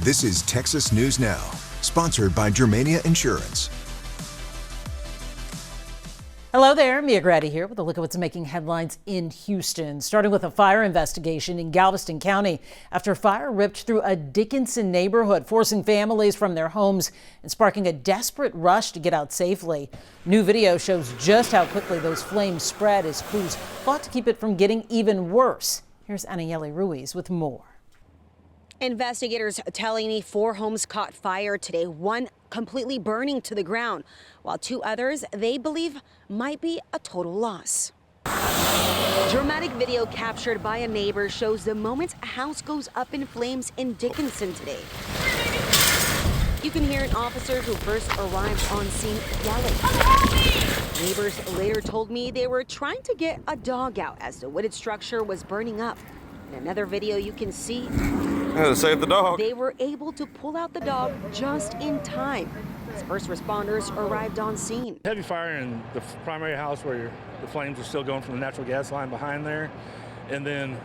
This is Texas News Now, sponsored by Germania Insurance. Hello there, Mia Grady here with a look at what's making headlines in Houston, starting with a fire investigation in Galveston County after fire ripped through a Dickinson neighborhood, forcing families from their homes and sparking a desperate rush to get out safely. New video shows just how quickly those flames spread as crews fought to keep it from getting even worse. Here's Anayeli Ruiz with more. Investigators telling me 4 homes caught fire today, one completely burning to the ground, while 2 others they believe might be a total loss. Dramatic video captured by a neighbor shows the moment a house goes up in flames in Dickinson today. You can hear an officer who first arrived on scene yelling. Neighbors later told me they were trying to get a dog out as the wooded structure was burning up. In another video you can see save the dog. They were able to pull out the dog just in time as first responders arrived on scene. Heavy fire in the primary house where the flames are still going from the natural gas line behind there, and then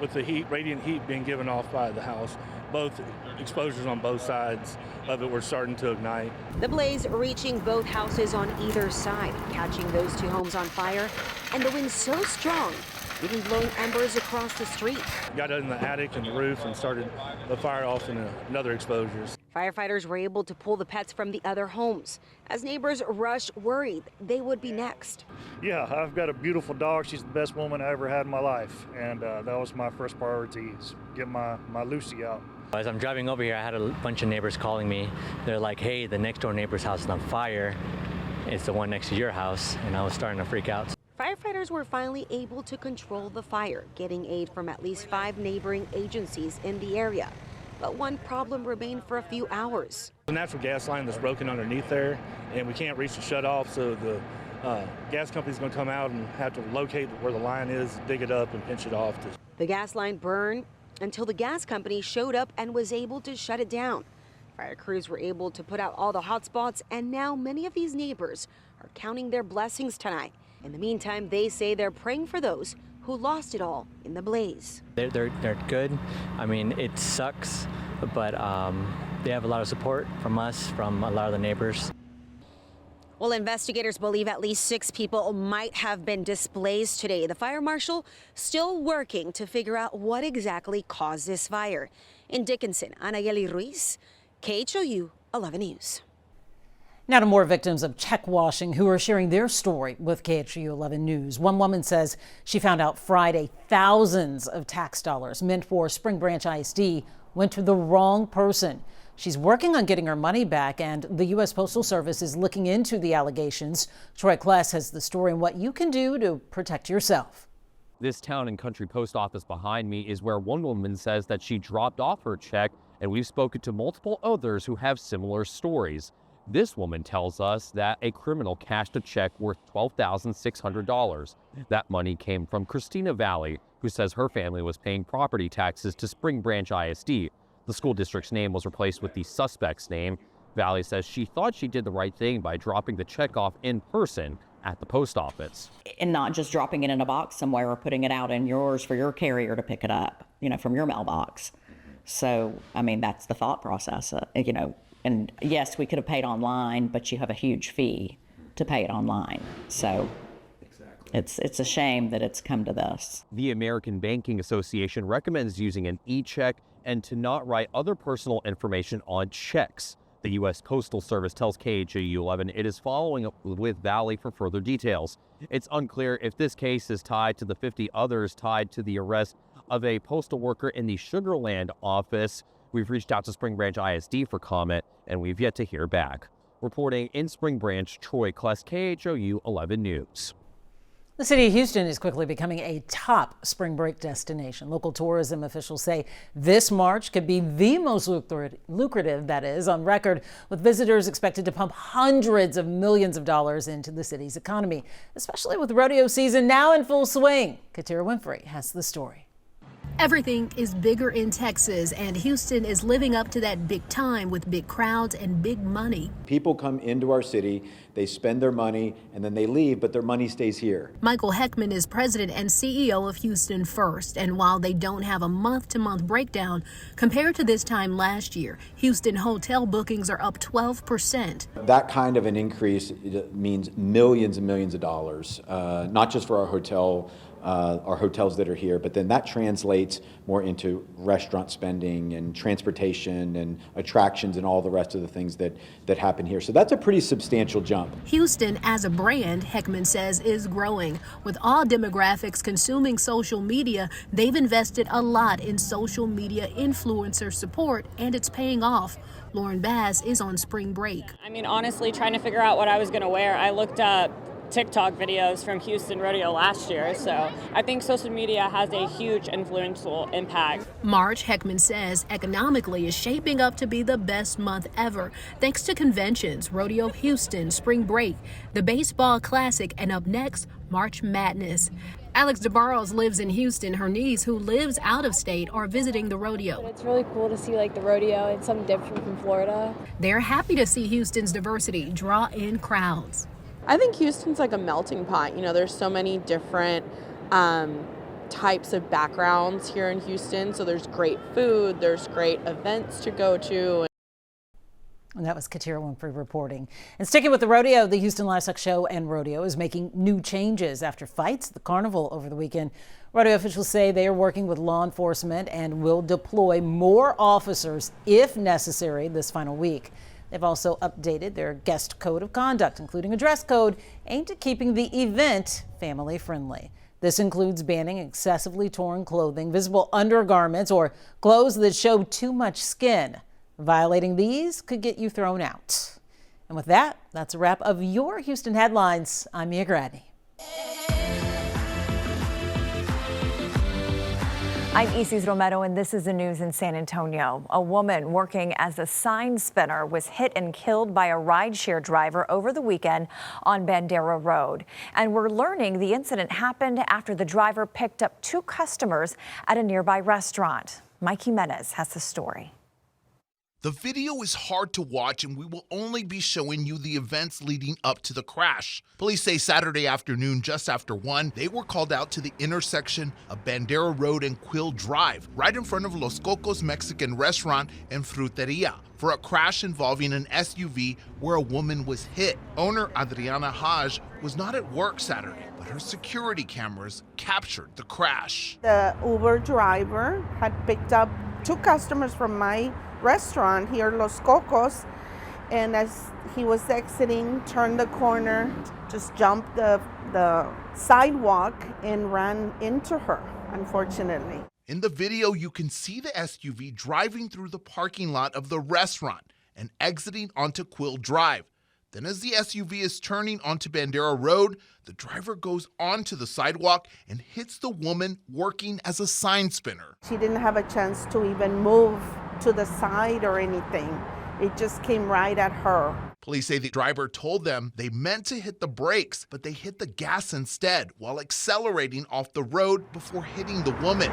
with the heat, radiant heat being given off by the house, both exposures on both sides of it were starting to ignite. The blaze reaching both houses on either side, catching those 2 homes on fire, and the wind so strong, even blowing embers across the street. Got in the attic and the roof and started the fire off in another exposures. Firefighters were able to pull the pets from the other homes as neighbors rushed, worried they would be next. Yeah, I've got a beautiful dog. She's the best woman I ever had in my life, and that was my first priority, is get my Lucy out. As I'm driving over here, I had a bunch of neighbors calling me. They're like, hey, the next door neighbor's house is on fire. It's the one next to your house, and I was starting to freak out. Firefighters were finally able to control the fire, getting aid from at least 5 neighboring agencies in the area. But one problem remained for a few hours. The natural gas line that's broken underneath there, and we can't reach the shutoff, so the gas company's going to come out and have to locate where the line is, dig it up, and pinch it off. The gas line burned until the gas company showed up and was able to shut it down. Fire crews were able to put out all the hot spots, and now many of these neighbors are counting their blessings tonight. In the meantime, they say they're praying for those who lost it all in the blaze. They're good. I mean, it sucks, but they have a lot of support from us, from a lot of the neighbors. Well, investigators believe at least 6 people might have been displaced today. The fire marshal still working to figure out what exactly caused this fire. In Dickinson, Anayeli Ruiz, KHOU 11 News. Now to more victims of check washing who are sharing their story with KHOU 11 News. One woman says she found out Friday thousands of tax dollars meant for Spring Branch ISD went to the wrong person. She's working on getting her money back, and the U.S. Postal Service is looking into the allegations. Troy Kless has the story on what you can do to protect yourself. This town and country post office behind me is where one woman says that she dropped off her check, and we've spoken to multiple others who have similar stories. This woman tells us that a criminal cashed a check worth $12,600. That money came from Christina Valley, who says her family was paying property taxes to Spring Branch ISD. The school district's name was replaced with the suspect's name. Valley says she thought she did the right thing by dropping the check off in person at the post office. And not just dropping it in a box somewhere or putting it out in yours for your carrier to pick it up, from your mailbox. So, I mean, that's the thought process, And yes, we could have paid online, but you have a huge fee to pay it online. So it's a shame that it's come to this. The American Banking Association recommends using an e-check and to not write other personal information on checks. The U.S. Postal Service tells KHOU 11 it is following up with Valley for further details. It's unclear if this case is tied to the 50 others tied to the arrest of a postal worker in the Sugar Land office. We've reached out to Spring Branch ISD for comment, and we've yet to hear back. Reporting in Spring Branch, Troy Kless, KHOU 11 News. The city of Houston is quickly becoming a top spring break destination. Local tourism officials say this March could be the most lucrative, that is, on record, with visitors expected to pump hundreds of millions of dollars into the city's economy, especially with rodeo season now in full swing. Katira Winfrey has the story. Everything is bigger in Texas, and Houston is living up to that big time with big crowds and big money. People come into our city, they spend their money, and then they leave, but their money stays here. Michael Heckman is president and CEO of Houston First, and while they don't have a month-to-month breakdown, compared to this time last year, Houston hotel bookings are up 12%. That kind of an increase means millions and millions of dollars, not just for our hotels that are here, but then that translates more into restaurant spending and transportation and attractions and all the rest of the things that happen here. So that's a pretty substantial jump. Houston as a brand, Heckman says, is growing. With all demographics consuming social media, they've invested a lot in social media influencer support, and it's paying off. Lauren Bass is on spring break. I mean, honestly, trying to figure out what I was going to wear, I looked up TikTok videos from Houston Rodeo last year, so I think social media has a huge influential impact. March, Heckman says, economically is shaping up to be the best month ever, thanks to conventions, Rodeo Houston, Spring Break, the Baseball Classic, and up next, March Madness. Alex DeBarros lives in Houston. Her niece, who lives out of state, are visiting the rodeo. It's really cool to see like the rodeo and something different from Florida. They're happy to see Houston's diversity draw in crowds. I think Houston's like a melting pot. You know, there's so many different types of backgrounds here in Houston. So there's great food, there's great events to go to. And that was Katira Winfrey reporting. And sticking with the rodeo, the Houston Livestock Show and Rodeo is making new changes after fights at the carnival over the weekend. Rodeo officials say they are working with law enforcement and will deploy more officers if necessary this final week. They've also updated their guest code of conduct, including a dress code aimed at keeping the event family friendly. This includes banning excessively torn clothing, visible undergarments, or clothes that show too much skin. Violating these could get you thrown out. And with that, that's a wrap of your Houston headlines. I'm Mia Gradney. I'm Isis Romero, and this is the news in San Antonio. A woman working as a sign spinner was hit and killed by a rideshare driver over the weekend on Bandera Road. And we're learning the incident happened after the driver picked up two customers at a nearby restaurant. Mike Jimenez has the story. The video is hard to watch, and we will only be showing you the events leading up to the crash. Police say Saturday afternoon, just after 1, they were called out to the intersection of Bandera Road and Quill Drive, right in front of Los Cocos Mexican Restaurant and Fruteria, for a crash involving an SUV where a woman was hit. Owner Adriana Haj was not at work Saturday, but her security cameras captured the crash. The Uber driver had picked up two customers from my restaurant here, Los Cocos, and as he was exiting, turned the corner, just jumped the sidewalk and ran into her, unfortunately. In the video, you can see the SUV driving through the parking lot of the restaurant and exiting onto Quill Drive. Then as the SUV is turning onto Bandera Road, the driver goes onto the sidewalk and hits the woman working as a sign spinner. She didn't have a chance to even move to the side or anything. It just came right at her. Police say the driver told them they meant to hit the brakes, but they hit the gas instead while accelerating off the road before hitting the woman,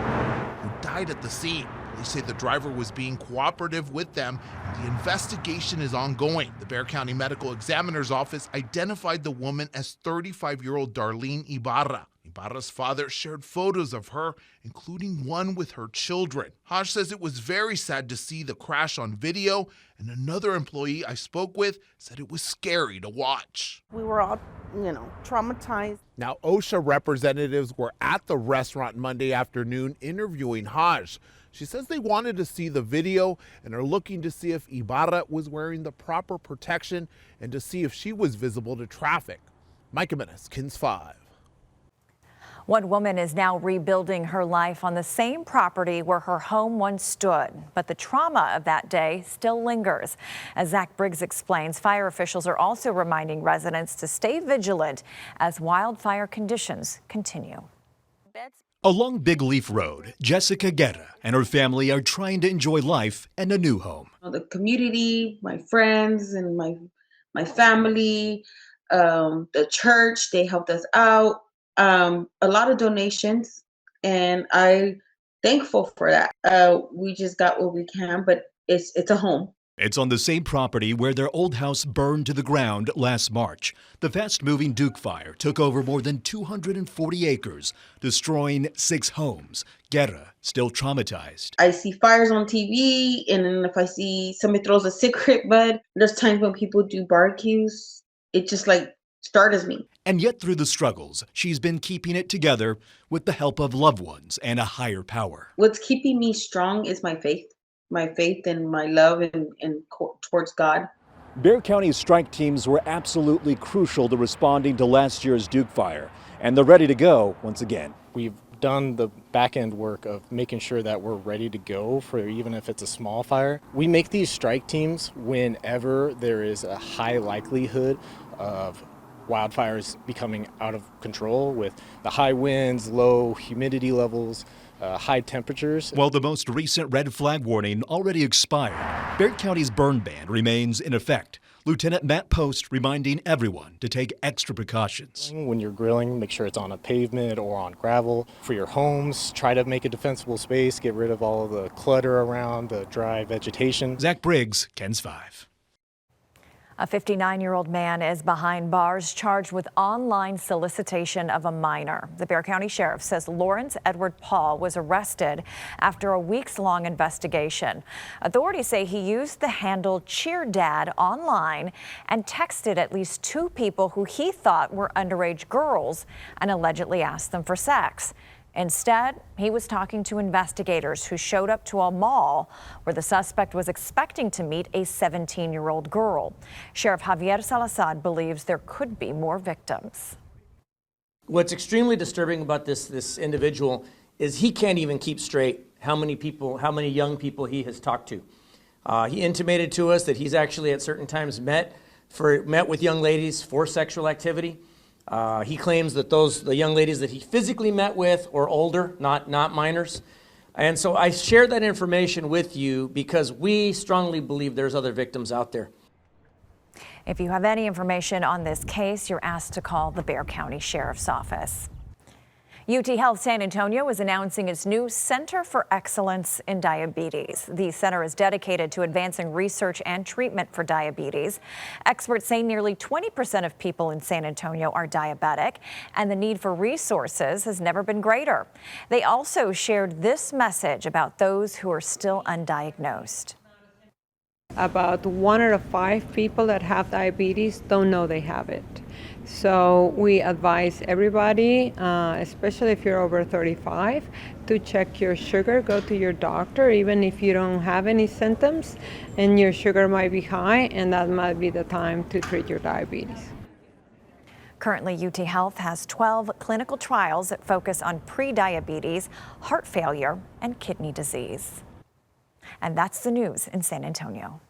who died at the scene. Police say the driver was being cooperative with them, and the investigation is ongoing. The Bexar County Medical Examiner's Office identified the woman as 35-year-old Darlene Ibarra. Ibarra's father shared photos of her, including one with her children. Haj says it was very sad to see the crash on video, and another employee I spoke with said it was scary to watch. We were all, traumatized. Now, OSHA representatives were at the restaurant Monday afternoon interviewing Haj. She says they wanted to see the video and are looking to see if Ibarra was wearing the proper protection and to see if she was visible to traffic. Mike Jimenez, KINS 5. One woman is now rebuilding her life on the same property where her home once stood. But the trauma of that day still lingers. As Zach Briggs explains, fire officials are also reminding residents to stay vigilant as wildfire conditions continue. Along Big Leaf Road, Jessica Guerra and her family are trying to enjoy life and a new home. The community, my friends and my family, the church, they helped us out. A lot of donations, and I thankful for that. We just got what we can, but it's a home. It's on the same property where their old house burned to the ground last March. The fast-moving Duke Fire took over more than 240 acres, destroying 6 homes. Guerra still traumatized. I see fires on TV, and then if I see somebody throws a cigarette butt, there's times when people do barbecues. It just like startles me. And yet through the struggles, she's been keeping it together with the help of loved ones and a higher power. What's keeping me strong is my faith and my love and towards God. Bexar County's strike teams were absolutely crucial to responding to last year's Duke Fire, and they're ready to go once again. We've done the back end work of making sure that we're ready to go for even if it's a small fire. We make these strike teams whenever there is a high likelihood of wildfires becoming out of control with the high winds, low humidity levels, high temperatures. While the most recent red flag warning already expired, Bexar County's burn ban remains in effect. Lieutenant Matt Post reminding everyone to take extra precautions. When you're grilling, make sure it's on a pavement or on gravel. For your homes, try to make a defensible space, get rid of all the clutter around the dry vegetation. Zach Briggs, KENS 5. A 59-year-old man is behind bars charged with online solicitation of a minor. The Bexar County Sheriff says Lawrence Edward Paul was arrested after a weeks-long investigation. Authorities say he used the handle CheerDad online and texted at least 2 people who he thought were underage girls and allegedly asked them for sex. Instead, he was talking to investigators who showed up to a mall where the suspect was expecting to meet a 17-year-old girl. Sheriff Javier Salazar believes there could be more victims. What's extremely disturbing about this individual is he can't even keep straight how many young people he has talked to. He intimated to us that he's actually at certain times met with young ladies for sexual activity. He claims that the young ladies that he physically met with are older, not minors. And so I share that information with you because we strongly believe there's other victims out there. If you have any information on this case, you're asked to call the Bexar County Sheriff's Office. UT Health San Antonio is announcing its new Center for Excellence in Diabetes. The center is dedicated to advancing research and treatment for diabetes. Experts say nearly 20% of people in San Antonio are diabetic, and the need for resources has never been greater. They also shared this message about those who are still undiagnosed. About 1 out of 5 people that have diabetes don't know they have it. So we advise everybody, especially if you're over 35, to check your sugar. Go to your doctor, even if you don't have any symptoms, and your sugar might be high, and that might be the time to treat your diabetes. Currently, UT Health has 12 clinical trials that focus on prediabetes, heart failure, and kidney disease. And that's the news in San Antonio.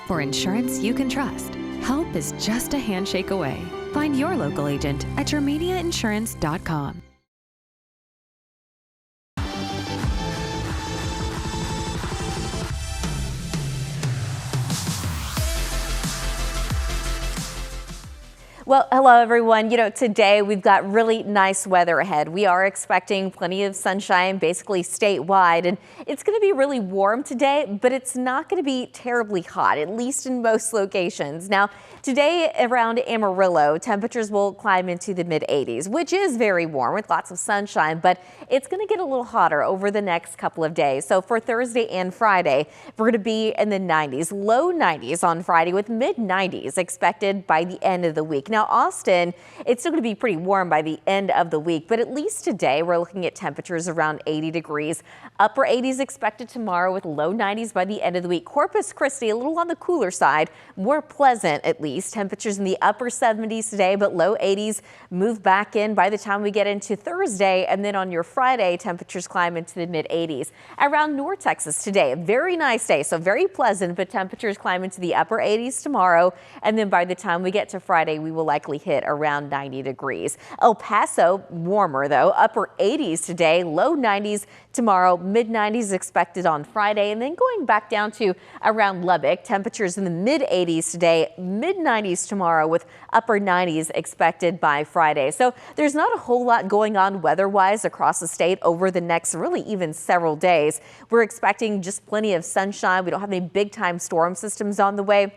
For insurance you can trust, help is just a handshake away. Find your local agent at germaniainsurance.com. Well, hello everyone. Today we've got really nice weather ahead. We are expecting plenty of sunshine basically statewide, and it's going to be really warm today, but it's not going to be terribly hot, at least in most locations. Now, today around Amarillo, temperatures will climb into the mid-80s, which is very warm with lots of sunshine, but it's going to get a little hotter over the next couple of days. So for Thursday and Friday, we're going to be in the 90s, low 90s on Friday with mid-90s expected by the end of the week. Now, Now, Austin, it's still going to be pretty warm by the end of the week, but at least today we're looking at temperatures around 80 degrees. Upper 80s expected tomorrow with low 90s by the end of the week. Corpus Christi, a little on the cooler side, more pleasant at least. Temperatures in the upper 70s today, but low 80s move back in by the time we get into Thursday. And then on your Friday, temperatures climb into the mid 80s. Around North Texas today, a very nice day, so very pleasant, but temperatures climb into the upper 80s tomorrow. And then by the time we get to Friday, we will likely hit around 90 degrees. El Paso, warmer though, upper 80s today, low 90s tomorrow, mid 90s expected on Friday. And then going back down to around Lubbock, temperatures in the mid 80s today, mid 90s tomorrow with upper 90s expected by Friday. So there's not a whole lot going on weather-wise across the state over the next really even several days. We're expecting just plenty of sunshine. We don't have any big time storm systems on the way.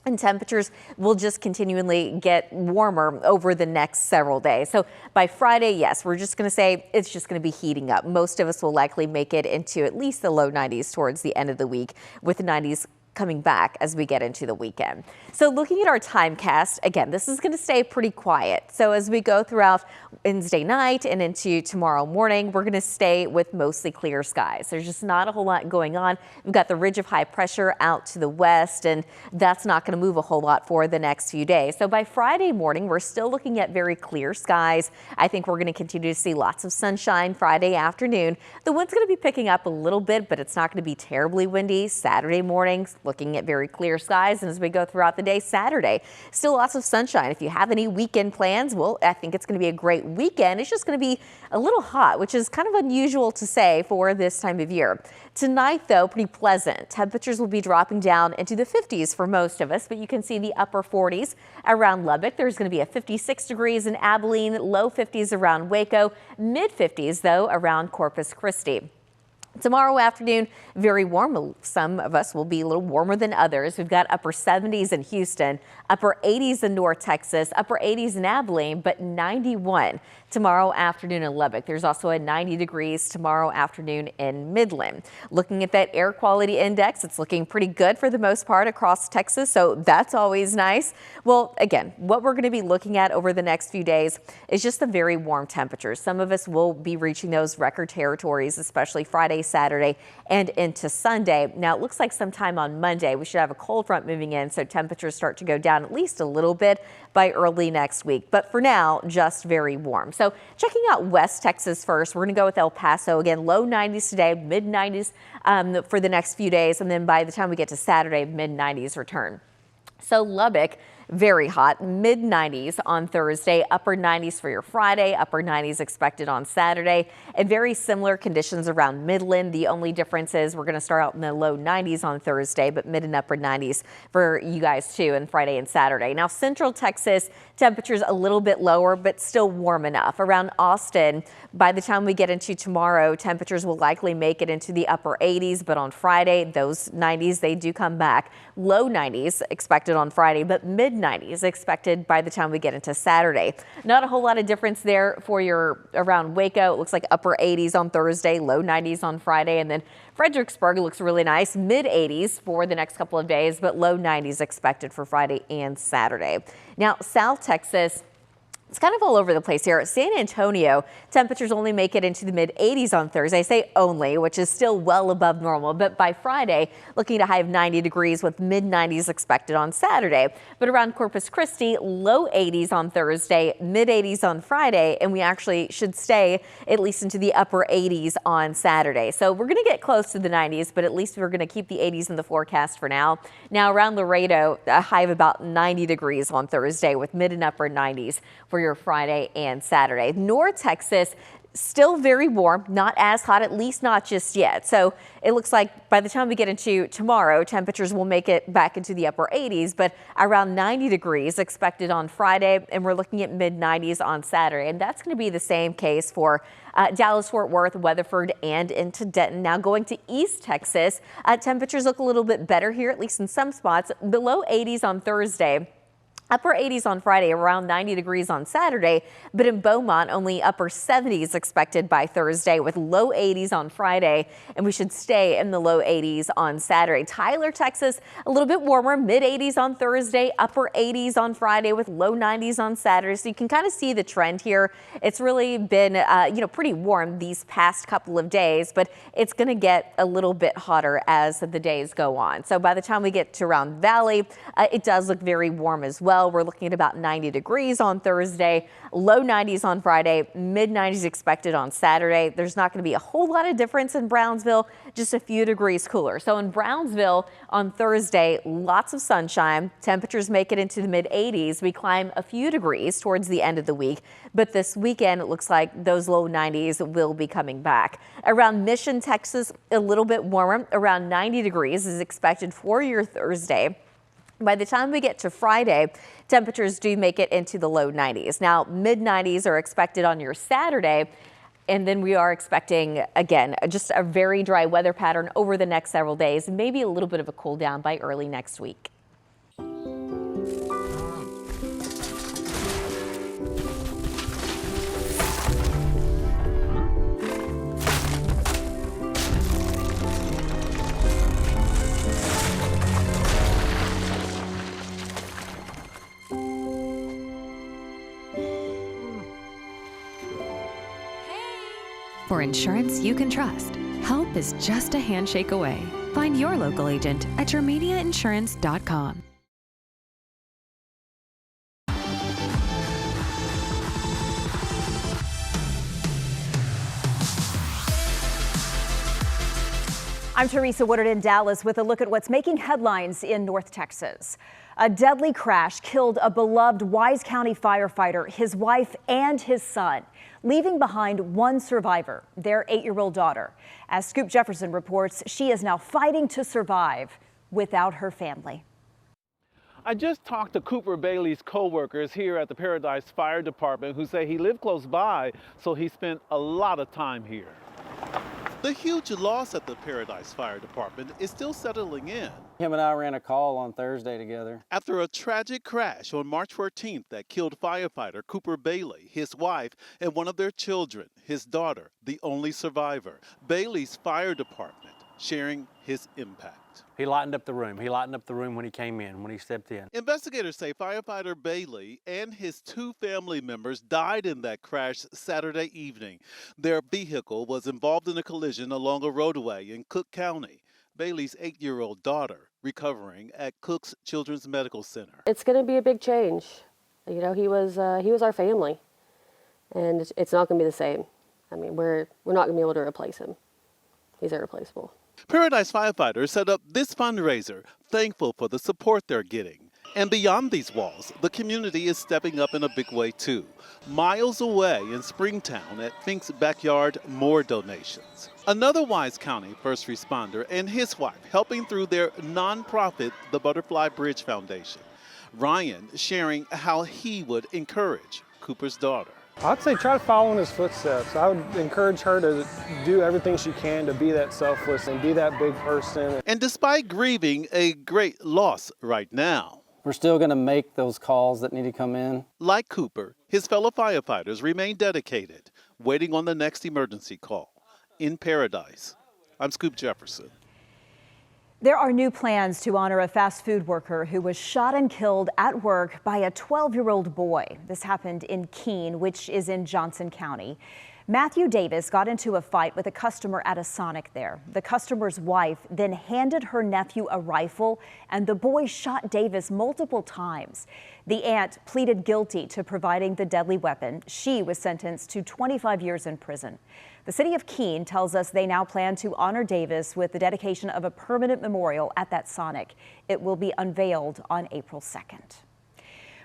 And temperatures will just continually get warmer over the next several days. So by Friday, yes, we're just going to say it's just going to be heating up. Most of us will likely make it into at least the low 90s towards the end of the week, with the 90s coming back as we get into the weekend. So looking at our timecast, again, this is going to stay pretty quiet. So as we go throughout Wednesday night and into tomorrow morning, we're going to stay with mostly clear skies. There's just not a whole lot going on. We've got the ridge of high pressure out to the west, and that's not going to move a whole lot for the next few days. So by Friday morning, we're still looking at very clear skies. I think we're going to continue to see lots of sunshine Friday afternoon. The wind's going to be picking up a little bit, but it's not going to be terribly windy. Saturday morning, looking at very clear skies. And as we go throughout the day, Saturday, still lots of sunshine. If you have any weekend plans, well, I think it's going to be a great weekend. It's just going to be a little hot, which is kind of unusual to say for this time of year. Tonight, though, pretty pleasant. Temperatures will be dropping down into the 50s for most of us, but you can see the upper 40s around Lubbock. There's going to be a 56 degrees in Abilene, low 50s around Waco, mid 50s, though, around Corpus Christi. Tomorrow afternoon, very warm. Some of us will be a little warmer than others. We've got upper 70s in Houston, upper 80s in North Texas, upper 80s in Abilene, but 91 tomorrow afternoon in Lubbock. There's also a 90 degrees tomorrow afternoon in Midland. Looking at that air quality index, it's looking pretty good for the most part across Texas, so that's always nice. Well, again, what we're going to be looking at over the next few days is just the very warm temperatures. Some of us will be reaching those record territories, especially Friday, Saturday, and into Sunday. Now, it looks like sometime on Monday we should have a cold front moving in, so temperatures start to go down at least a little bit by early next week. But for now, just very warm. So checking out West Texas first, we're going to go with El Paso. Again, low 90s today, mid 90s for the next few days. And then by the time we get to Saturday, mid 90s return. So Lubbock, very hot, mid 90s on Thursday, upper 90s for your Friday, upper 90s expected on Saturday, and very similar conditions around Midland. The only difference is we're going to start out in the low 90s on Thursday, but mid and upper 90s for you guys too, and Friday and Saturday. Now, Central Texas, temperatures a little bit lower, but still warm enough. Around Austin, by the time we get into tomorrow, temperatures will likely make it into the upper 80s, but on Friday, those 90s, they do come back. Low 90s expected on Friday, but mid 90s expected by the time we get into Saturday. Not a whole lot of difference there for your around Waco. It looks like upper 80s on Thursday, low 90s on Friday, and then Fredericksburg looks really nice, mid 80s for the next couple of days, but low 90s expected for Friday and Saturday. Now, South Texas, it's kind of all over the place here. San Antonio, temperatures only make it into the mid 80s on Thursday. I say only, which is still well above normal. But by Friday, looking at a high of 90 degrees with mid 90s expected on Saturday. But around Corpus Christi, low 80s on Thursday, mid 80s on Friday. And we actually should stay at least into the upper 80s on Saturday. So we're going to get close to the 90s, but at least we're going to keep the 80s in the forecast for now. Now around Laredo, a high of about 90 degrees on Thursday with mid and upper 90s for your Friday and Saturday. North Texas, still very warm, not as hot, at least not just yet. So it looks like by the time we get into tomorrow, temperatures will make it back into the upper 80s, but around 90 degrees expected on Friday, and we're looking at mid 90s on Saturday. And that's going to be the same case for Dallas, Fort Worth, Weatherford, and into Denton. Now going to East Texas, temperatures look a little bit better here, at least in some spots. The low 80s on Thursday. Upper 80s on Friday, around 90 degrees on Saturday, but in Beaumont, only upper 70s expected by Thursday with low 80s on Friday, and we should stay in the low 80s on Saturday. Tyler, Texas, a little bit warmer, mid 80s on Thursday, upper 80s on Friday with low 90s on Saturday. So you can kind of see the trend here. It's really been, pretty warm these past couple of days, but it's going to get a little bit hotter as the days go on. So by the time we get to Round Valley, it does look very warm as well. We're looking at about 90 degrees on Thursday, low 90s on Friday, mid 90s expected on Saturday. There's not going to be a whole lot of difference in Brownsville, just a few degrees cooler. So in Brownsville on Thursday, lots of sunshine. Temperatures make it into the mid 80s. We climb a few degrees towards the end of the week, but this weekend it looks like those low 90s will be coming back. Around Mission, Texas, a little bit warmer, around 90 degrees is expected for your Thursday. By the time we get to Friday, temperatures do make it into the low 90s. Now, mid 90s are expected on your Saturday, and then we are expecting, again, just a very dry weather pattern over the next several days, and maybe a little bit of a cool down by early next week. For insurance you can trust, help is just a handshake away. Find your local agent at yourmediainsurance.com. I'm Teresa Woodard in Dallas with a look at what's making headlines in North Texas. A deadly crash killed a beloved Wise County firefighter, his wife, and his son, leaving behind one survivor, their 8-year-old daughter. As Scoop Jefferson reports, she is now fighting to survive without her family. I just talked to Cooper Bailey's co-workers here at the Paradise Fire Department who say he lived close by, so he spent a lot of time here. The huge loss at the Paradise Fire Department is still settling in. Him and I ran a call on Thursday together. After a tragic crash on March 14th that killed firefighter Cooper Bailey, his wife, and one of their children, his daughter, the only survivor. Bailey's fire department sharing his impact. He lightened up the room. He lightened up the room when he came in, when he stepped in. Investigators say firefighter Bailey and his 2 family members died in that crash Saturday evening. Their vehicle was involved in a collision along a roadway in Cook County. Bailey's 8-year-old daughter recovering at Cook's Children's Medical Center. It's going to be a big change. You know, he was our family, and it's not going to be the same. I mean, we're not going to be able to replace him. He's irreplaceable. Paradise firefighters set up this fundraiser, thankful for the support they're getting. And beyond these walls, the community is stepping up in a big way too. Miles away in Springtown at Fink's Backyard, more donations. Another Wise County first responder and his wife helping through their nonprofit, the Butterfly Bridge Foundation. Ryan sharing how he would encourage Cooper's daughter. I'd say try to follow in his footsteps. I would encourage her to do everything she can to be that selfless and be that big person. And despite grieving a great loss right now, we're still going to make those calls that need to come in. Like Cooper, his fellow firefighters remain dedicated, waiting on the next emergency call. In Paradise, I'm Scoop Jefferson. There are new plans to honor a fast food worker who was shot and killed at work by a 12-year-old boy. This happened in Keene, which is in Johnson County. Matthew Davis got into a fight with a customer at a Sonic there. The customer's wife then handed her nephew a rifle, and the boy shot Davis multiple times. The aunt pleaded guilty to providing the deadly weapon. She was sentenced to 25 years in prison. The city of Keene tells us they now plan to honor Davis with the dedication of a permanent memorial at that Sonic. It will be unveiled on April 2nd.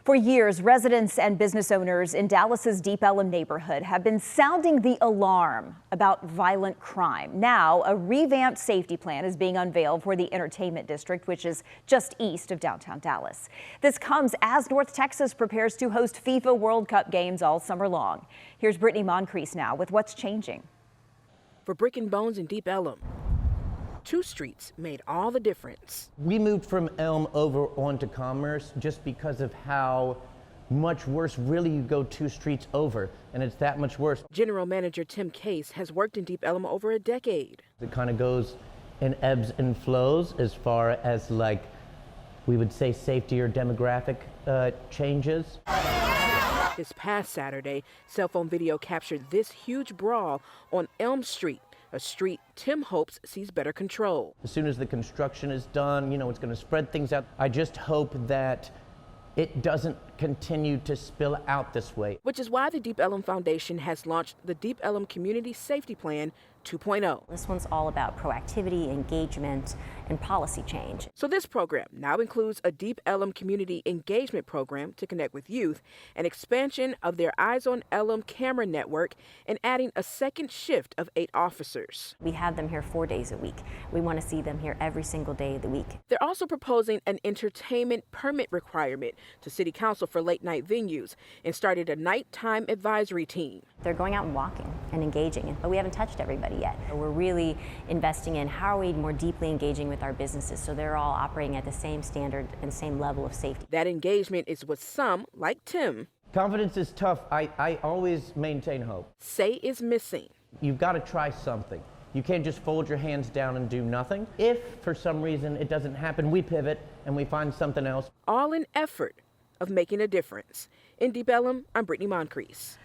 For years, residents and business owners in Dallas's Deep Ellum neighborhood have been sounding the alarm about violent crime. Now, a revamped safety plan is being unveiled for the entertainment district, which is just east of downtown Dallas. This comes as North Texas prepares to host FIFA World Cup games all summer long. Here's Brittany Moncrief now with what's changing. For Brick and Bones in Deep Ellum, 2 streets made all the difference. We moved from Elm over onto Commerce just because of how much worse really you go 2 streets over, and it's that much worse. General Manager Tim Case has worked in Deep Ellum over a decade. It kind of goes in ebbs and flows as far as, like, we would say safety or demographic changes. This past Saturday, cell phone video captured this huge brawl on Elm Street, a street Tim hopes sees better control. As soon as the construction is done, you know, it's going to spread things out. I just hope that it doesn't continue to spill out this way. Which is why the Deep Ellum Foundation has launched the Deep Ellum Community Safety Plan 2.0. This one's all about proactivity, engagement, and policy change. So this program now includes a Deep Ellum Community Engagement Program to connect with youth, an expansion of their Eyes on Ellum camera network, and adding a second shift of 8 officers. We have them here 4 days a week. We want to see them here every single day of the week. They're also proposing an entertainment permit requirement to City Council for late night venues and started a nighttime advisory team. They're going out and walking and engaging, but we haven't touched everybody yet. We're really investing in how are we more deeply engaging with our businesses so they're all operating at the same standard and same level of safety. That engagement is what some, like Tim, Confidence is tough. I always maintain hope. Say is missing. You've got to try something. You can't just fold your hands down and do nothing. If for some reason it doesn't happen, we pivot and we find something else. All in effort of making a difference. In Deep Ellum, I'm Brittany Moncrief.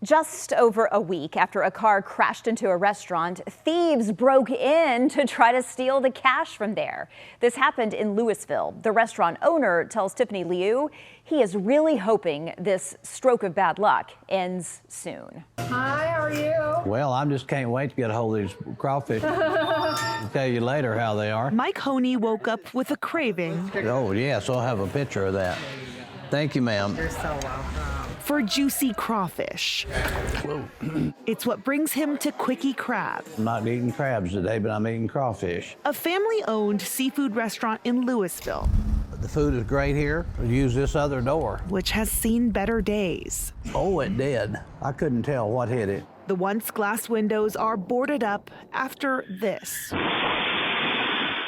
Just over a week after a car crashed into a restaurant, thieves broke in to try to steal the cash from there. This happened in Louisville. The restaurant owner tells Tiffany Liu he is really hoping this stroke of bad luck ends soon. Hi, how are you? Well, I just can't wait to get a hold of these crawfish. I'll tell you later how they are. Mike Honey woke up with a craving. Oh, yes, I'll have a picture of that. Thank you, ma'am. You're so welcome. For juicy crawfish. It's what brings him to Quickie Crab. I'm not eating crabs today, but I'm eating crawfish. A family-owned seafood restaurant in Louisville. The food is great here. Use this other door. Which has seen better days. Oh, it did. I couldn't tell what hit it. The once glass windows are boarded up after this.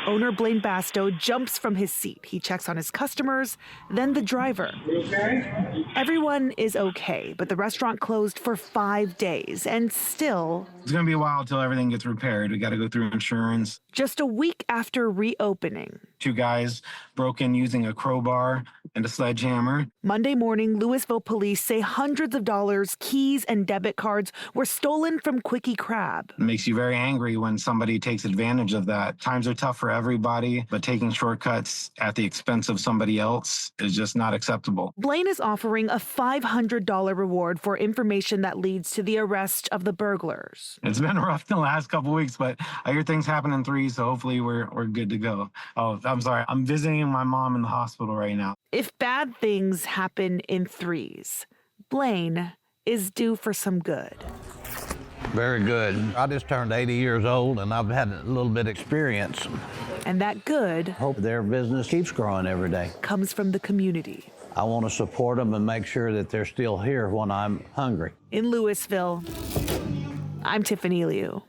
Owner Blaine Basto jumps from his seat. He checks on his customers, then the driver. You okay? Everyone is okay, but the restaurant closed for 5 days and still... It's gonna be a while until everything gets repaired. We gotta go through insurance. Just a week after reopening. 2 guys broke in using a crowbar and a sledgehammer. Monday morning, Louisville police say hundreds of dollars, keys, and debit cards were stolen from Quickie Crab. It makes you very angry when somebody takes advantage of that. Times are tough for everybody, but taking shortcuts at the expense of somebody else is just not acceptable. Blaine is offering a $500 reward for information that leads to the arrest of the burglars. It's been rough the last couple weeks, but I hear things happen in 3, so hopefully we're good to go. Oh, I'm sorry. I'm visiting my mom in the hospital right now. If bad things happen in 3s, Blaine is due for some good. Very good. I just turned 80 years old and I've had a little bit of experience. And that good Hope their business keeps growing every day. Comes from the community. I want to support them and make sure that they're still here when I'm hungry. In Louisville, I'm Tiffany Liu.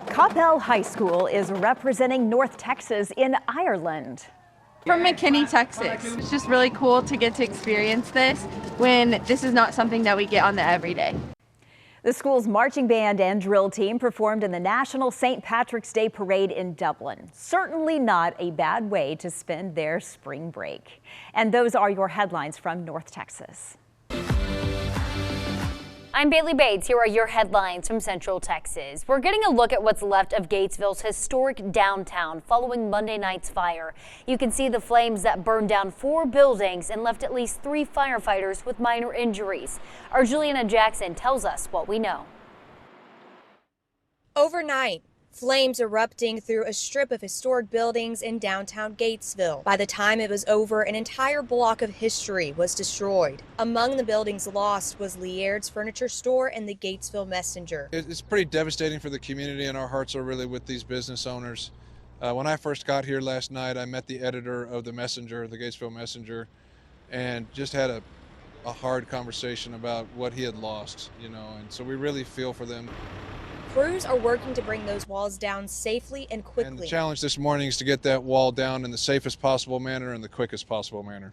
Coppell High School is representing North Texas in Ireland. From McKinney, Texas. It's just really cool to get to experience this when this is not something that we get on the everyday. The school's marching band and drill team performed in the National St. Patrick's Day Parade in Dublin. Certainly not a bad way to spend their spring break. And those are your headlines from North Texas. I'm Bailey Bates. Here are your headlines from Central Texas. We're getting a look at what's left of Gatesville's historic downtown following Monday night's fire. You can see the flames that burned down 4 buildings and left at least 3 firefighters with minor injuries. Our Juliana Jackson tells us what we know. Overnight, flames erupting through a strip of historic buildings in downtown Gatesville. By the time it was over, an entire block of history was destroyed. Among the buildings lost was Lierd's Furniture Store and the Gatesville Messenger. It's pretty devastating for the community, and our hearts are really with these business owners. When I first got here last night, I met the editor of the Messenger, the Gatesville Messenger, and just had a a hard conversation about what he had lost, you know, and so we really feel for them. Crews are working to bring those walls down safely and quickly. And the challenge this morning is to get that wall down in the safest possible manner and the quickest possible manner.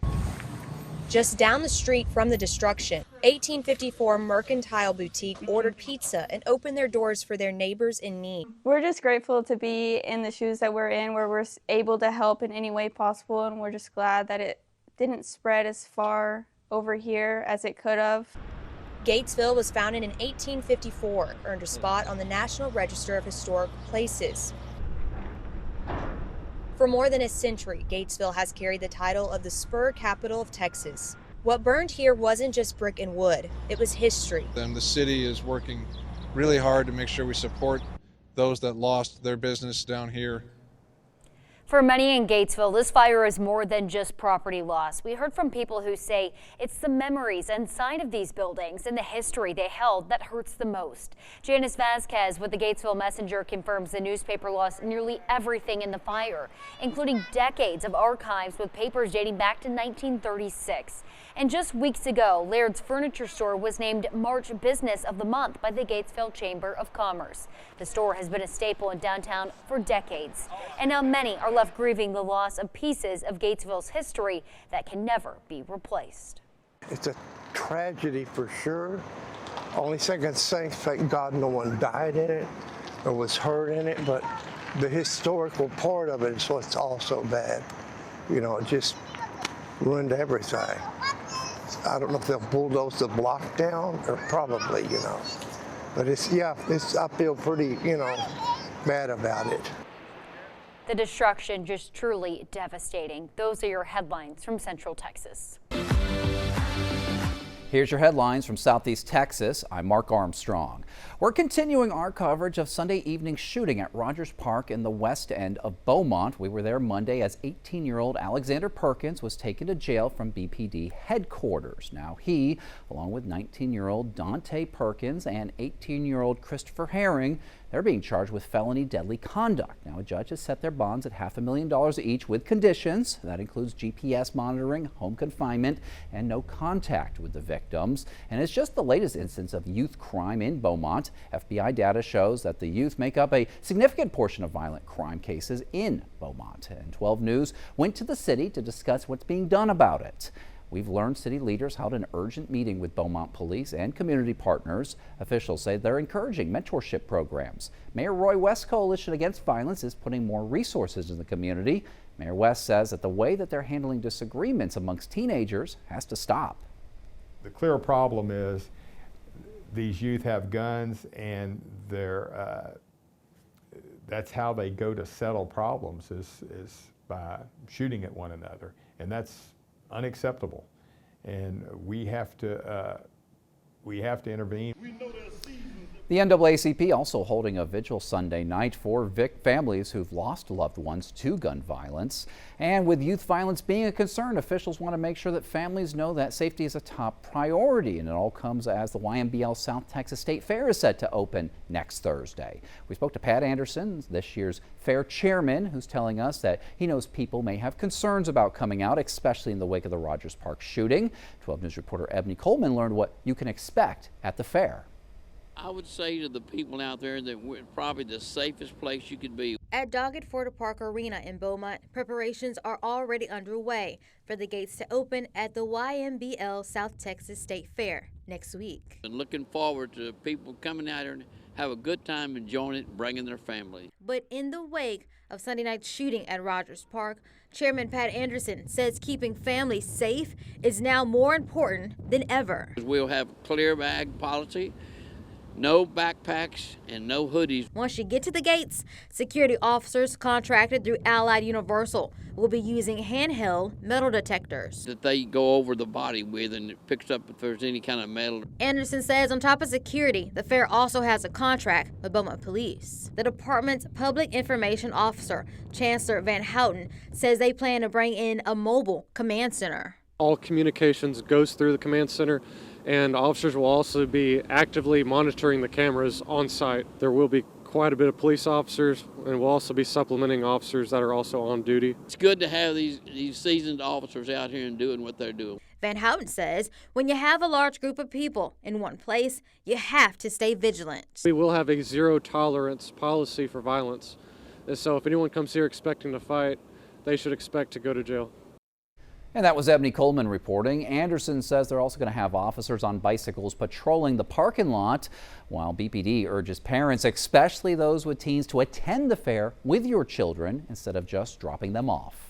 Just down the street from the destruction, 1854 Mercantile Boutique ordered pizza and opened their doors for their neighbors in need. We're just grateful to be in the shoes that we're in, where we're able to help in any way possible, and we're just glad that it didn't spread as far over here as it could have. Gatesville was founded in 1854, earned a spot on the National Register of Historic Places. For more than a century, Gatesville has carried the title of the spur capital of Texas. What burned here wasn't just brick and wood, it was history. And the city is working really hard to make sure we support those that lost their business down here. For many in Gatesville, this fire is more than just property loss. We heard from people who say it's the memories inside of these buildings and the history they held that hurts the most. Janice Vasquez with the Gatesville Messenger confirms the newspaper lost nearly everything in the fire, including decades of archives with papers dating back to 1936. And just weeks ago, Laird's Furniture Store was named March Business of the Month by the Gatesville Chamber of Commerce. The store has been a staple in downtown for decades, and now many are left grieving the loss of pieces of Gatesville's history that can never be replaced. It's a tragedy for sure. Only thing I can say, thank God no one died in it or was hurt in it, but the historical part of it is what's also bad. You know, it just ruined everything. I don't know if they'll bulldoze the block down, or probably, you know. But I feel pretty, you know, bad about it. The destruction just truly devastating. Those are your headlines from Central Texas. Here's your headlines from Southeast Texas. I'm Mark Armstrong. We're continuing our coverage of Sunday evening shooting at Rogers Park in the west end of Beaumont. We were there Monday as 18-year-old Alexander Perkins was taken to jail from BPD headquarters. Now he, along with 19-year-old Dante Perkins and 18-year-old Christopher Herring, they're being charged with felony deadly conduct. Now, a judge has set their bonds at $500,000 each with conditions. That includes GPS monitoring, home confinement, and no contact with the victims. And it's just the latest instance of youth crime in Beaumont. FBI data shows that the youth make up a significant portion of violent crime cases in Beaumont. And 12 News went to the city to discuss what's being done about it. We've learned city leaders held an urgent meeting with Beaumont police and community partners. Officials say they're encouraging mentorship programs. Mayor Roy West's Coalition Against Violence is putting more resources in the community. Mayor West says that the way that they're handling disagreements amongst teenagers has to stop. The clear problem is these youth have guns, and that's how they go to settle problems is by shooting at one another, and that's unacceptable, and we have to intervene. The NAACP also holding a vigil Sunday night for families who've lost loved ones to gun violence. And with youth violence being a concern, officials want to make sure that families know that safety is a top priority. And it all comes as the YMBL South Texas State Fair is set to open next Thursday. We spoke to Pat Anderson, this year's fair chairman, who's telling us that he knows people may have concerns about coming out, especially in the wake of the Rogers Park shooting. 12 News reporter Ebony Coleman learned what you can expect at the fair. I would say to the people out there that we're probably the safest place you could be. At Doggett Florida Park Arena in Beaumont, preparations are already underway for the gates to open at the YMBL South Texas State Fair next week. And looking forward to people coming out here and have a good time enjoying it, bringing their family. But in the wake of Sunday night's shooting at Rogers Park, Chairman Pat Anderson says keeping families safe is now more important than ever. We'll have a clear bag policy. No backpacks and no hoodies. Once you get to the gates, security officers contracted through Allied Universal will be using handheld metal detectors That they go over the body with, and it picks up if there's any kind of metal. Anderson says on top of security, the fair also has a contract with Beaumont Police. The department's public information officer, Chancellor Van Houten, says they plan to bring in a mobile command center. All communications goes through the command center, and officers will also be actively monitoring the cameras on site. There will be quite a bit of police officers, and we'll also be supplementing officers that are also on duty. It's good to have these seasoned officers out here and doing what they're doing. Van Houten says when you have a large group of people in one place, you have to stay vigilant. We will have a zero tolerance policy for violence. And so if anyone comes here expecting to fight, they should expect to go to jail. And that was Ebony Coleman reporting. Anderson says they're also going to have officers on bicycles patrolling the parking lot, while BPD urges parents, especially those with teens, to attend the fair with your children instead of just dropping them off.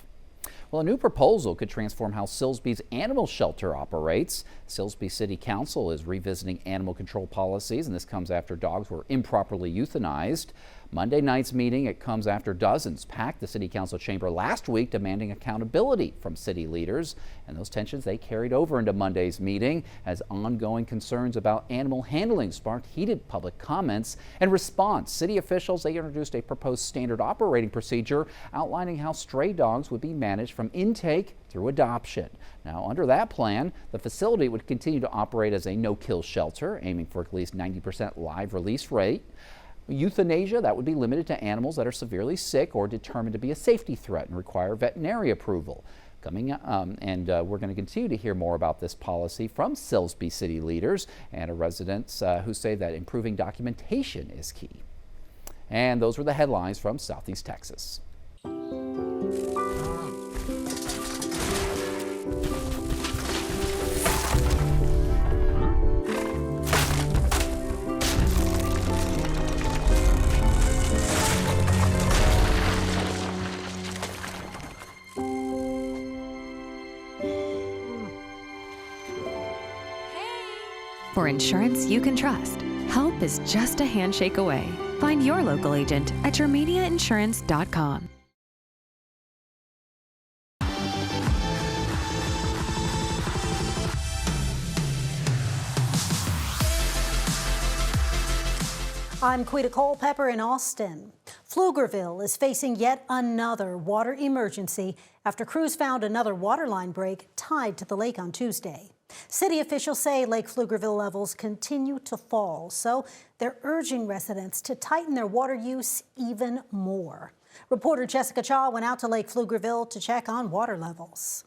Well, a new proposal could transform how Silsbee's animal shelter operates. Silsbee City Council is revisiting animal control policies, and this comes after dogs were improperly euthanized. Monday night's meeting, it comes after dozens packed the City Council chamber last week demanding accountability from city leaders. And those tensions, they carried over into Monday's meeting as ongoing concerns about animal handling sparked heated public comments. In response, city officials, they introduced a proposed standard operating procedure outlining how stray dogs would be managed from intake through adoption. Now, under that plan, the facility would continue to operate as a no-kill shelter, aiming for at least 90% live release rate. Euthanasia, that would be limited to animals that are severely sick or determined to be a safety threat and require veterinary approval. We're going to continue to hear more about this policy from Silsbee city leaders and residents who say that improving documentation is key. And those were the headlines from Southeast Texas. For insurance you can trust, help is just a handshake away. Find your local agent at yourmediainsurance.com. I'm Quita Culpepper in Austin. Pflugerville is facing yet another water emergency after crews found another water line break tied to the lake on Tuesday. City officials say Lake Pflugerville levels continue to fall, so they're urging residents to tighten their water use even more. Reporter Jessica Cha went out to Lake Pflugerville to check on water levels.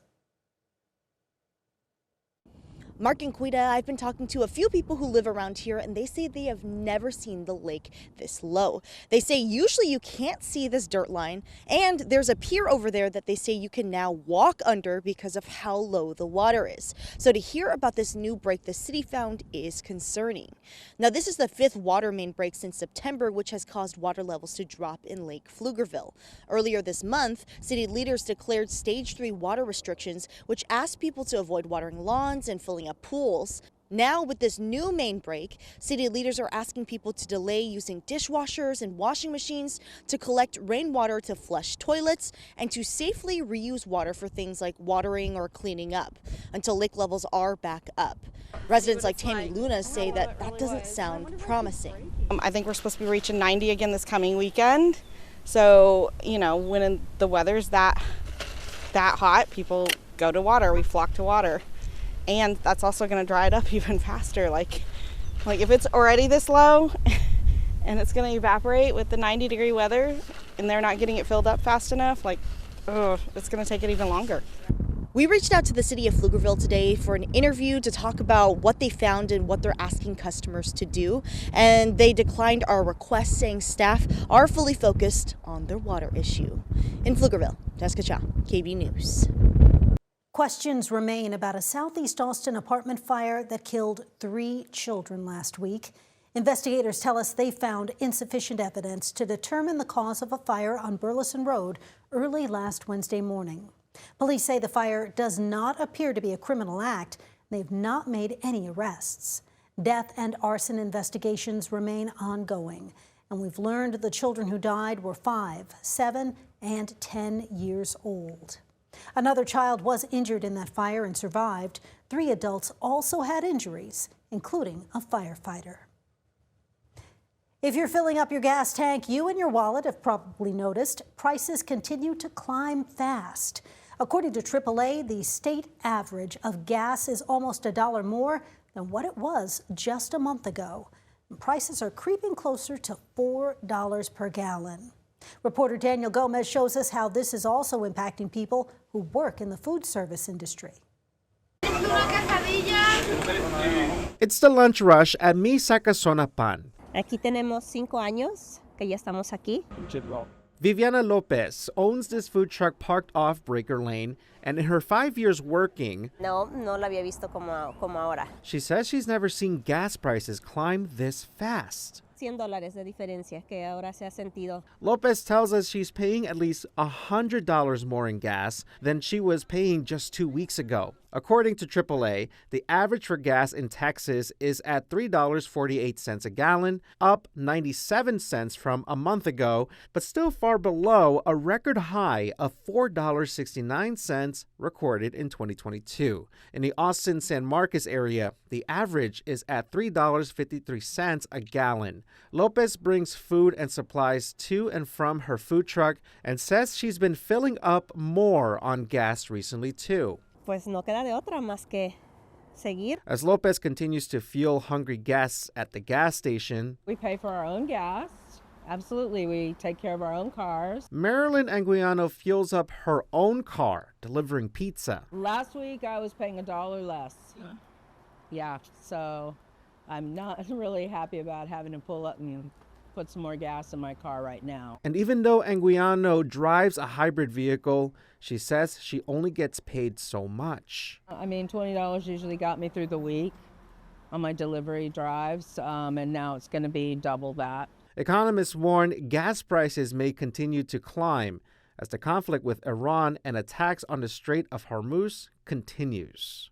Mark and Quita, I've been talking to a few people who live around here, and they say they have never seen the lake this low. They say usually you can't see this dirt line, and there's a pier over there that they say you can now walk under because of how low the water is. So to hear about this new break the city found is concerning. Now, this is the 5th water main break since September, which has caused water levels to drop in Lake Pflugerville. Earlier this month, city leaders declared Stage 3 water restrictions, which asked people to avoid watering lawns and filling up pools. Now, with this new main break, city leaders are asking people to delay using dishwashers and washing machines, to collect rainwater to flush toilets, and to safely reuse water for things like watering or cleaning up until lake levels are back up. Residents like Tammy Luna say that doesn't sound promising. I think we're supposed to be reaching 90 again this coming weekend. So, you know, when the weather's that hot, people go to water, we flock to water. And that's also going to dry it up even faster. Like if it's already this low and it's going to evaporate with the 90-degree weather and they're not getting it filled up fast enough, it's going to take it even longer. We reached out to the city of Pflugerville today for an interview to talk about what they found and what they're asking customers to do. And they declined our request, saying staff are fully focused on their water issue. In Pflugerville, Jessica Cha, KB News. Questions remain about a Southeast Austin apartment fire that killed 3 children last week. Investigators tell us they found insufficient evidence to determine the cause of a fire on Burleson Road early last Wednesday morning. Police say the fire does not appear to be a criminal act. They've not made any arrests. Death and arson investigations remain ongoing. And we've learned the children who died were 5, 7, and 10 years old. Another child was injured in that fire and survived. 3 adults also had injuries, including a firefighter. If you're filling up your gas tank, you and your wallet have probably noticed prices continue to climb fast. According to AAA, the state average of gas is almost $1 more than what it was just a month ago. Prices are creeping closer to $4 per gallon. Reporter Daniel Gomez shows us how this is also impacting people who work in the food service industry. It's the lunch rush at Mi Sacasona Pan. Aquí tenemos 5 años que ya estamos aquí. Viviana Lopez owns this food truck parked off Breaker Lane, and in her 5 years working, No lo había visto como ahora. she says she's never seen gas prices climb this fast. $100 de diferencia que ahora se ha sentido. Lopez tells us she's paying at least $100 more in gas than she was paying just 2 weeks ago. According to AAA, the average for gas in Texas is at $3.48 a gallon, up 97 cents from a month ago, but still far below a record high of $4.69 recorded in 2022. In the Austin-San Marcos area, the average is at $3.53 a gallon. Lopez brings food and supplies to and from her food truck and says she's been filling up more on gas recently too. Pues no queda de otra más que seguir. As Lopez continues to fuel hungry guests at the gas station, we pay for our own gas. Absolutely, we take care of our own cars. Marilyn Anguiano fuels up her own car, delivering pizza. Last week, I was paying $1 less. Yeah, so I'm not really happy about having to pull up and put some more gas in my car right now. And even though Anguiano drives a hybrid vehicle, she says she only gets paid so much. I mean, $20 usually got me through the week on my delivery drives, and now it's going to be double that. Economists warn gas prices may continue to climb as the conflict with Iran and attacks on the Strait of Hormuz continues.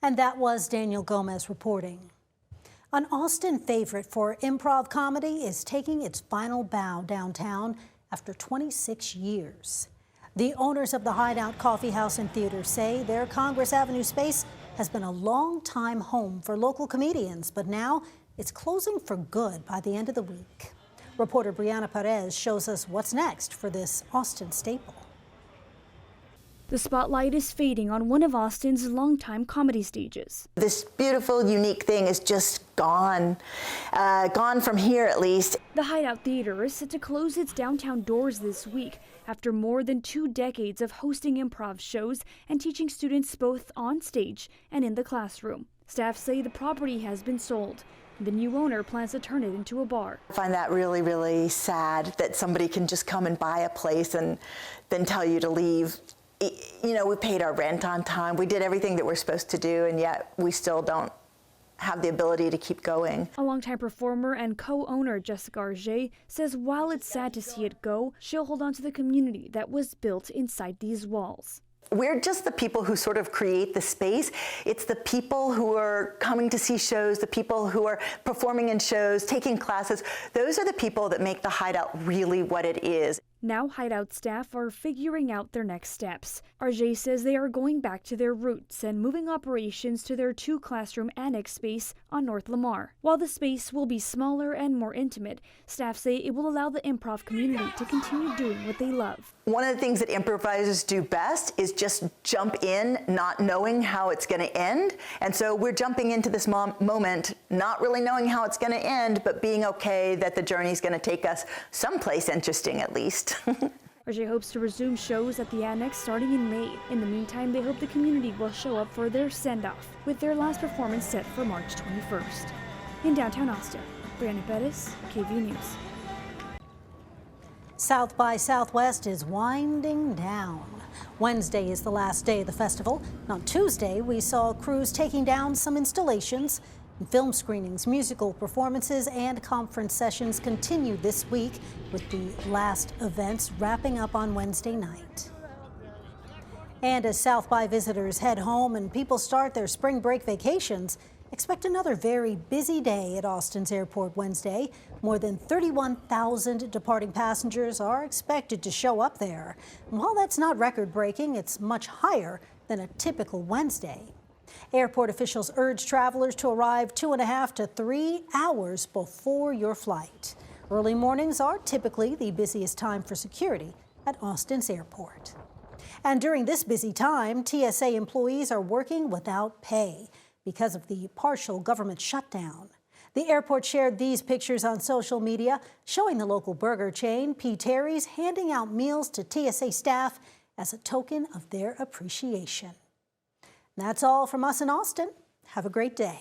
And that was Daniel Gomez reporting. An Austin favorite for improv comedy is taking its final bow downtown after 26 years. The owners of the Hideout Coffee House and Theater say their Congress Avenue space has been a long-time home for local comedians, but now it's closing for good by the end of the week. Reporter Brianna Perez shows us what's next for this Austin staple. The spotlight is fading on one of Austin's longtime comedy stages. This beautiful, unique thing is just gone from here at least. The Hideout Theater is set to close its downtown doors this week after more than 2 decades of hosting improv shows and teaching students both on stage and in the classroom. Staff say the property has been sold. The new owner plans to turn it into a bar. I find that really, really sad that somebody can just come and buy a place and then tell you to leave. You know, we paid our rent on time. We did everything that we're supposed to do, and yet we still don't have the ability to keep going. A longtime performer and co-owner Jessica Arge says while it's sad to see it go, she'll hold on to the community that was built inside these walls. We're just the people who sort of create the space. It's the people who are coming to see shows, the people who are performing in shows, taking classes. Those are the people that make the Hideout really what it is. Now Hideout staff are figuring out their next steps. Arge says they are going back to their roots and moving operations to their 2-classroom annex space on North Lamar. While the space will be smaller and more intimate, staff say it will allow the improv community to continue doing what they love. One of the things that improvisers do best is just jump in, not knowing how it's going to end. And so we're jumping into this moment, not really knowing how it's going to end, but being okay that the journey is going to take us someplace interesting at least. RJ hopes to resume shows at the Annex starting in May. In the meantime, they hope the community will show up for their send-off, with their last performance set for March 21st. In downtown Austin, Brianna Perez, KVUE News. South by Southwest is winding down. Wednesday is the last day of the festival. On Tuesday, we saw crews taking down some installations. Film screenings, musical performances, and conference sessions continue this week, with the last events wrapping up on Wednesday night. And as South by visitors head home and people start their spring break vacations, expect another very busy day at Austin's airport Wednesday. More than 31,000 departing passengers are expected to show up there. And while that's not record-breaking, it's much higher than a typical Wednesday. Airport officials urge travelers to arrive 2.5 to 3 hours before your flight. Early mornings are typically the busiest time for security at Austin's airport. And during this busy time, TSA employees are working without pay because of the partial government shutdown. The airport shared these pictures on social media showing the local burger chain, P. Terry's, handing out meals to TSA staff as a token of their appreciation. That's all from us in Austin. Have a great day.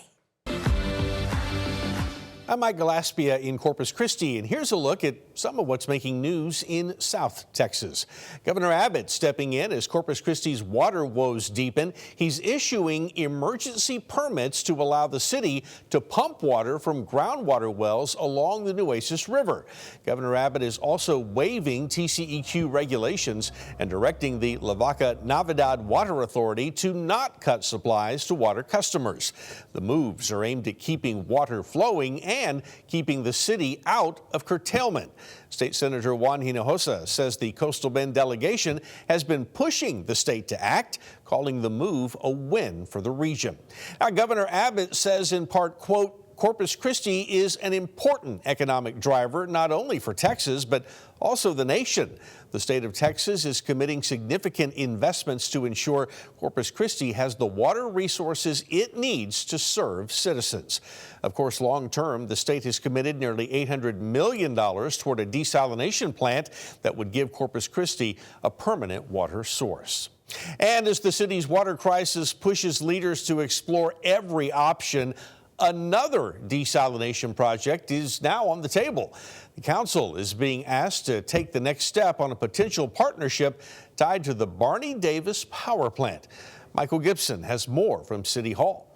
I'm Mike Gillespie in Corpus Christi, and here's a look at some of what's making news in South Texas. Governor Abbott stepping in as Corpus Christi's water woes deepen. He's issuing emergency permits to allow the city to pump water from groundwater wells along the Nueces River. Governor Abbott is also waiving TCEQ regulations and directing the Lavaca Navidad Water Authority to not cut supplies to water customers. The moves are aimed at keeping water flowing and keeping the city out of curtailment. State Senator Juan Hinojosa says the Coastal Bend delegation has been pushing the state to act, calling the move a win for the region. Now, Governor Abbott says in part, quote, Corpus Christi is an important economic driver, not only for Texas, but also the nation. The state of Texas is committing significant investments to ensure Corpus Christi has the water resources it needs to serve citizens. Of course, long term, the state has committed nearly $800 million toward a desalination plant that would give Corpus Christi a permanent water source. And as the city's water crisis pushes leaders to explore every option, another desalination project is now on the table. The council is being asked to take the next step on a potential partnership tied to the Barney Davis power plant. Michael Gibson has more from City Hall.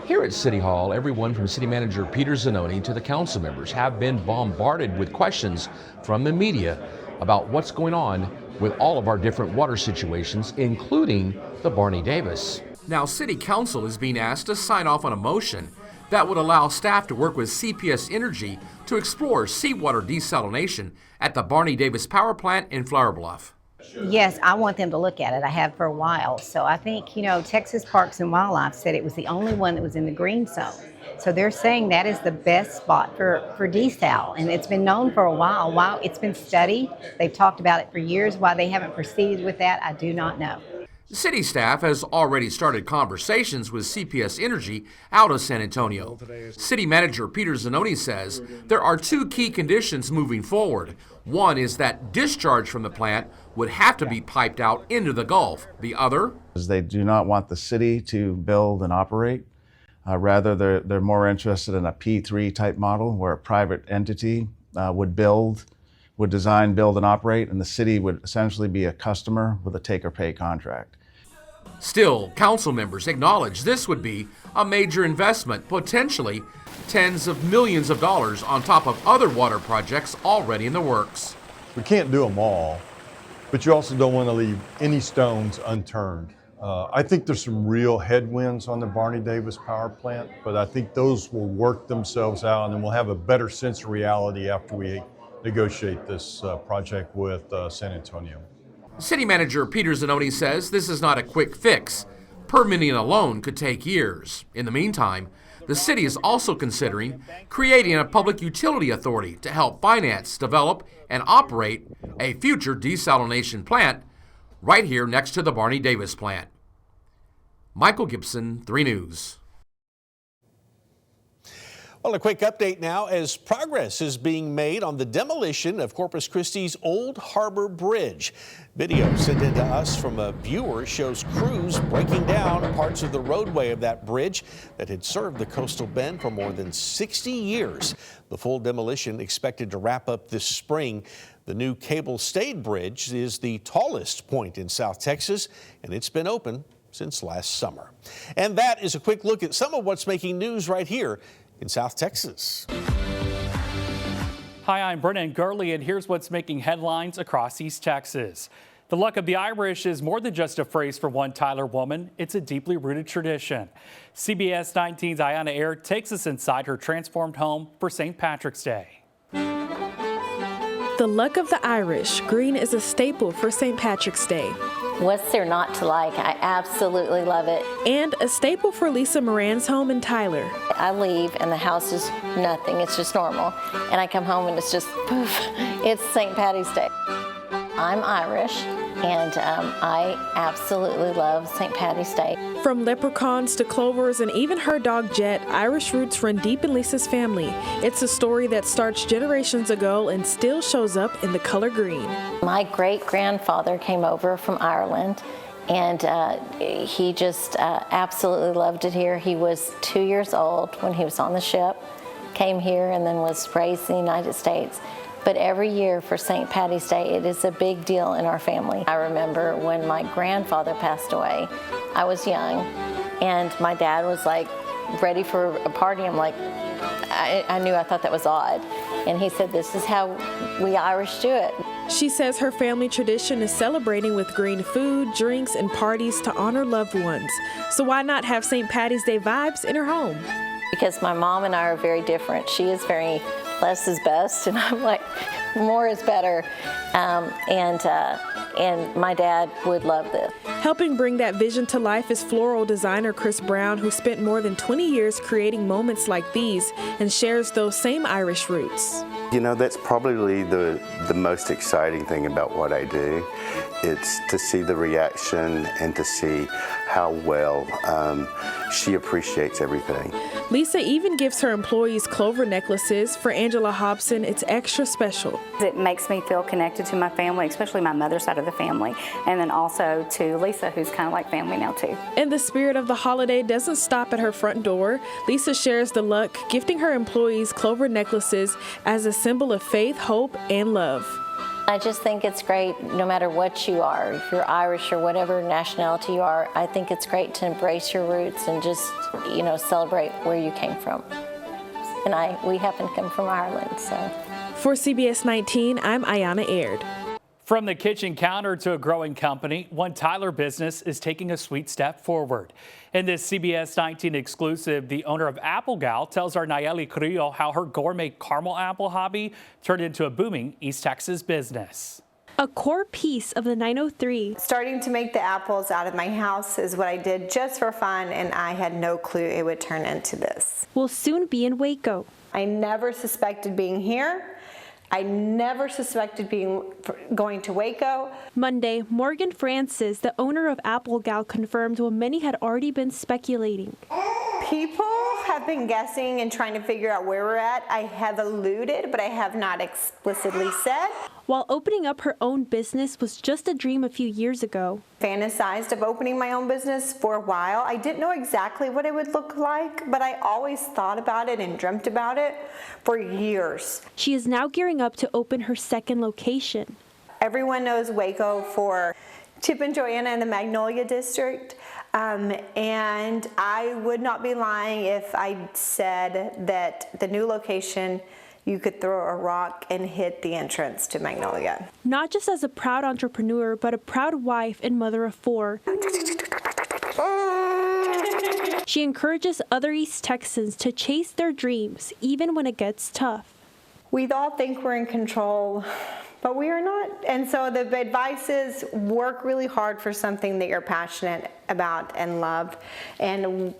Here at City Hall, everyone from City Manager Peter Zanoni to the council members have been bombarded with questions from the media about what's going on with all of our different water situations, including the Barney Davis. Now, City Council is being asked to sign off on a motion that would allow staff to work with CPS Energy to explore seawater desalination at the Barney Davis power plant in Flower Bluff. Yes, I want them to look at it. I have for a while. So I think, Texas Parks and Wildlife said it was the only one that was in the green zone. So they're saying that is the best spot for desal. And it's been known for a while. While it's been studied, they've talked about it for years. Why they haven't proceeded with that, I do not know. City staff has already started conversations with CPS Energy out of San Antonio. City Manager Peter Zanoni says there are two key conditions moving forward. One is that discharge from the plant would have to be piped out into the Gulf. The other is they do not want the city to build and operate. Rather, they're more interested in a P3 type model where a private entity would design, build, and operate, and the city would essentially be a customer with a take-or-pay contract. Still, council members acknowledge this would be a major investment, potentially tens of millions of dollars on top of other water projects already in the works. We can't do them all, but you also don't want to leave any stones unturned. I think there's some real headwinds on the Barney Davis power plant, but I think those will work themselves out, and then we'll have a better sense of reality after we negotiate this project with San Antonio. City Manager Peter Zanoni says this is not a quick fix. Permitting alone could take years. In the meantime, the city is also considering creating a public utility authority to help finance, develop, and operate a future desalination plant right here next to the Barney Davis plant. Michael Gibson, 3 News. Well, a quick update now as progress is being made on the demolition of Corpus Christi's Old Harbor Bridge. Video sent in to us from a viewer shows crews breaking down parts of the roadway of that bridge that had served the Coastal Bend for more than 60 years. The full demolition expected to wrap up this spring. The new cable-stayed bridge is the tallest point in South Texas, and it's been open since last summer. And that is a quick look at some of what's making news right here in South Texas. Hi, I'm Brennan Gurley, and here's what's making headlines across East Texas. The luck of the Irish is more than just a phrase for one Tyler woman. It's a deeply rooted tradition. CBS 19's Ayanna Air takes us inside her transformed home for St. Patrick's Day. The luck of the Irish. Green is a staple for St. Patrick's Day. What's there not to like? I absolutely love it. And a staple for Lisa Moran's home in Tyler. I leave and the house is nothing. It's just normal. And I come home and it's just poof. It's St. Patty's Day. I'm Irish and I absolutely love St. Patty's Day. From leprechauns to clovers and even her dog Jet, Irish roots run deep in Lisa's family. It's a story that starts generations ago and still shows up in the color green. My great-grandfather came over from Ireland And he just absolutely loved it here. He was 2 years old when he was on the ship, came here, and then was raised in the United States. But every year for St. Patty's Day, it is a big deal in our family. I remember when my grandfather passed away, I was young, and my dad was like ready for a party. I'm like, I thought that was odd. And he said, this is how we Irish do it. She says her family tradition is celebrating with green food, drinks, and parties to honor loved ones. So why not have St. Patty's Day vibes in her home? Because my mom and I are very different. She is very less is best, and I'm like, more is better. And my dad would love this. Helping bring that vision to life is floral designer Chris Brown, who spent more than 20 years creating moments like these and shares those same Irish roots. You know, that's probably the most exciting thing about what I do. It's to see the reaction and to see how well she appreciates everything. Lisa even gives her employees clover necklaces. For Angela Hobson, it's extra special. It makes me feel connected to my family, especially my mother's side of the family, and then also to Lisa, who's kind of like family now too. And the spirit of the holiday doesn't stop at her front door. Lisa shares the luck, gifting her employees clover necklaces as a symbol of faith, hope, and love. I just think it's great no matter what you are, if you're Irish or whatever nationality you are. I think it's great to embrace your roots and just, celebrate where you came from. And we happen to come from Ireland, so. For CBS 19, I'm Ayana Aird. From the kitchen counter to a growing company, one Tyler business is taking a sweet step forward. In this CBS 19 exclusive, the owner of Apple Gal tells our Nayeli Carrillo how her gourmet caramel apple hobby turned into a booming East Texas business. A core piece of the 903. Starting to make the apples out of my house is what I did just for fun, and I had no clue it would turn into this. Will soon be in Waco. I never suspected being here. I never suspected going to Waco. Monday, Morgan Francis, the owner of Apple Gal, confirmed what many had already been speculating. People have been guessing and trying to figure out where we're at. I have alluded, but I have not explicitly said. While opening up her own business was just a dream a few years ago. Fantasized of opening my own business for a while. I didn't know exactly what it would look like, but I always thought about it and dreamt about it for years. She is now gearing up to open her second location. Everyone knows Waco for Chip and Joanna in the Magnolia District. And I would not be lying if I said that the new location, you could throw a rock and hit the entrance to Magnolia. Not just as a proud entrepreneur, but a proud wife and mother of 4. She encourages other East Texans to chase their dreams, even when it gets tough. We all think we're in control, but we are not. And so the advice is work really hard for something that you're passionate about and love, and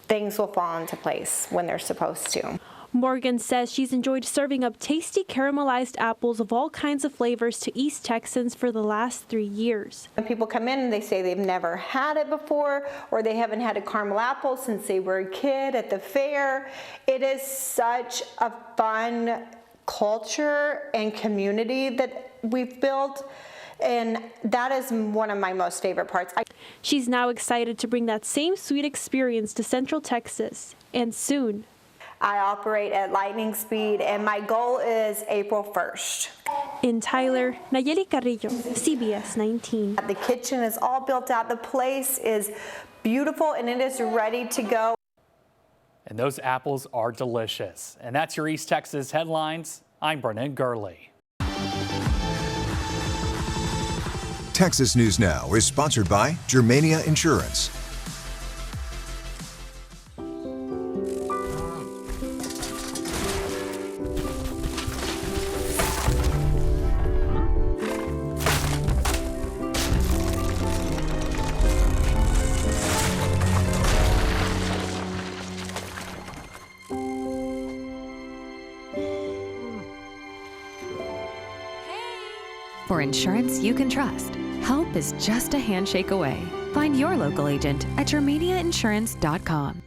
things will fall into place when they're supposed to. Morgan says she's enjoyed serving up tasty caramelized apples of all kinds of flavors to East Texans for the last 3 years. When people come in and they say they've never had it before, or they haven't had a caramel apple since they were a kid at the fair, it is such a fun culture and community that we've built. And that is one of my most favorite parts. She's now excited to bring that same sweet experience to Central Texas, and soon. I operate at lightning speed, and my goal is April 1st. In Tyler, Nayeli Carrillo, CBS 19. The kitchen is all built out. The place is beautiful, and it is ready to go. And those apples are delicious. And that's your East Texas headlines. I'm Brennan Gurley. Texas News Now is sponsored by Germania Insurance. For insurance you can trust, help is just a handshake away. Find your local agent at germaniainsurance.com.